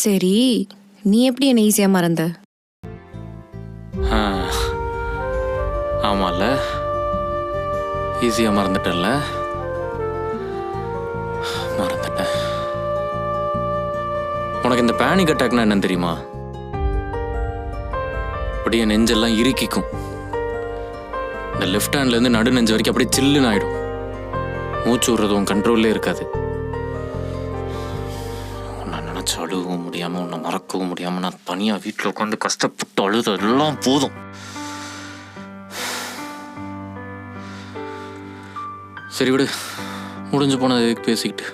சரி, நீ எப்படி என்ன ஈஸியா மறந்த? ஆமால, ஈஸியா மறந்துட்டேன்ல. மறந்துட்டேன். உனக்கு இந்த பேனிக் அட்டாக்னா என்னன்னு தெரியுமா? அப்படியே நெஞ்செல்லாம் இறுக்கிக்கும். இந்த லெஃப்ட் ஹேண்ட்ல இருந்து நடு நெஞ்சு வரைக்கும் அப்படியே சில்லுன்னு ஆயிடும். மூச்சு விடுறது உன் கண்ட்ரோல்லே இருக்காது. உன்னை நினைச்சு அழுகவும் முடியாம, உன்னை மறக்கவும் முடியாம, நான் தனியா வீட்டில் உட்காந்து கஷ்டப்பட்டு அழுது எல்லாம் போதும். சரி விடு, முடிஞ்சு போனது பேசிக்கிட்டு.